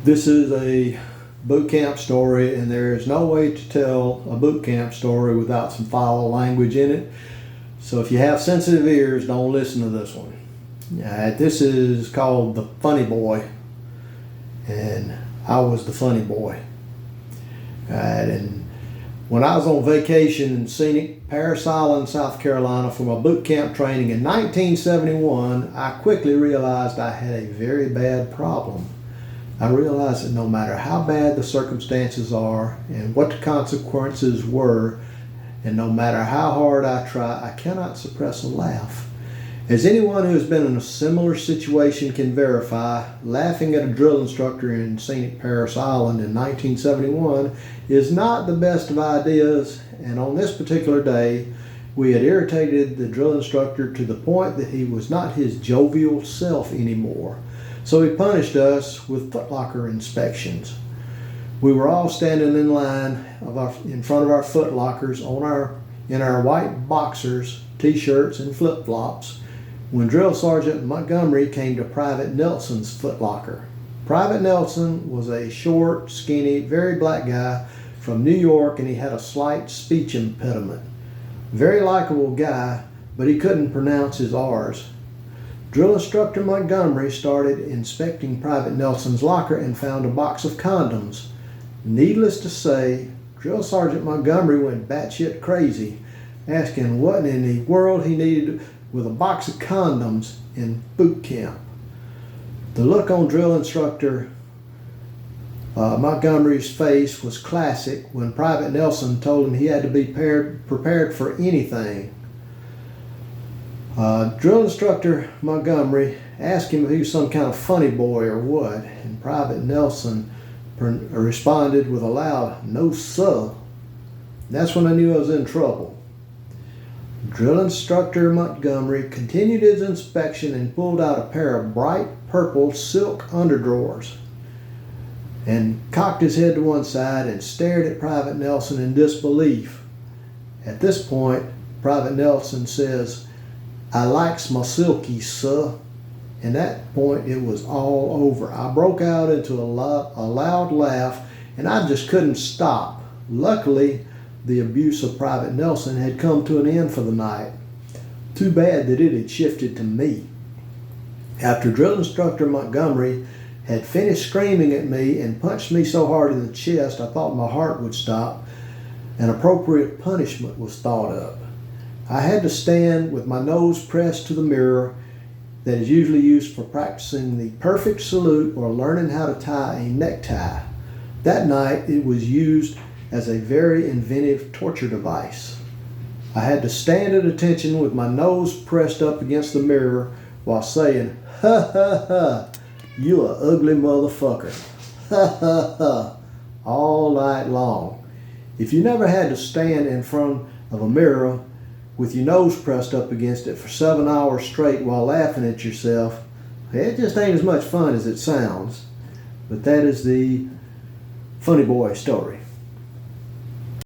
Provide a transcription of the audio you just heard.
This is a boot camp story, and there is no way to tell a boot camp story without some foul language in it. So if you have sensitive ears, don't listen to this one. This is called The Funny Boy, and I was the funny boy. And when I was on vacation in scenic Parris Island, South Carolina for my boot camp training in 1971, I quickly realized I had a very bad problem. I realized that no matter how bad the circumstances are and what the consequences were, and no matter how hard I try, I cannot suppress a laugh. As anyone who has been in a similar situation can verify, laughing at a drill instructor in scenic Parris Island in 1971 is not the best of ideas, and on this particular day, we had irritated the drill instructor to the point that he was not his jovial self anymore. So he punished us with footlocker inspections. We were all standing in line in front of our footlockers in our white boxers, t-shirts, and flip-flops when Drill Sergeant Montgomery came to Private Nelson's footlocker. Private Nelson was a short, skinny, very black guy from New York, and he had a slight speech impediment. Very likable guy, but he couldn't pronounce his R's. Drill Instructor Montgomery started inspecting Private Nelson's locker and found a box of condoms. Needless to say, Drill Sergeant Montgomery went batshit crazy, asking what in the world he needed with a box of condoms in boot camp. The look on Drill Instructor Montgomery's face was classic when Private Nelson told him he had to be prepared for anything. Drill Instructor Montgomery asked him if he was some kind of funny boy or what, and Private Nelson responded with a loud, "No, sir." That's when I knew I was in trouble. Drill Instructor Montgomery continued his inspection and pulled out a pair of bright purple silk underdrawers and cocked his head to one side and stared at Private Nelson in disbelief. At this point, Private Nelson says, "I likes my silkies, sir." And that point, it was all over. I broke out into a loud laugh, and I just couldn't stop. Luckily, the abuse of Private Nelson had come to an end for the night. Too bad that it had shifted to me. After Drill Instructor Montgomery had finished screaming at me and punched me so hard in the chest I thought my heart would stop, an appropriate punishment was thought of. I had to stand with my nose pressed to the mirror that is usually used for practicing the perfect salute or learning how to tie a necktie. That night, it was used as a very inventive torture device. I had to stand at attention with my nose pressed up against the mirror while saying, "Ha ha ha, you a ugly motherfucker. Ha ha ha," all night long. If you never had to stand in front of a mirror with your nose pressed up against it for 7 hours straight while laughing at yourself, it just ain't as much fun as it sounds. But that is the funny boy story.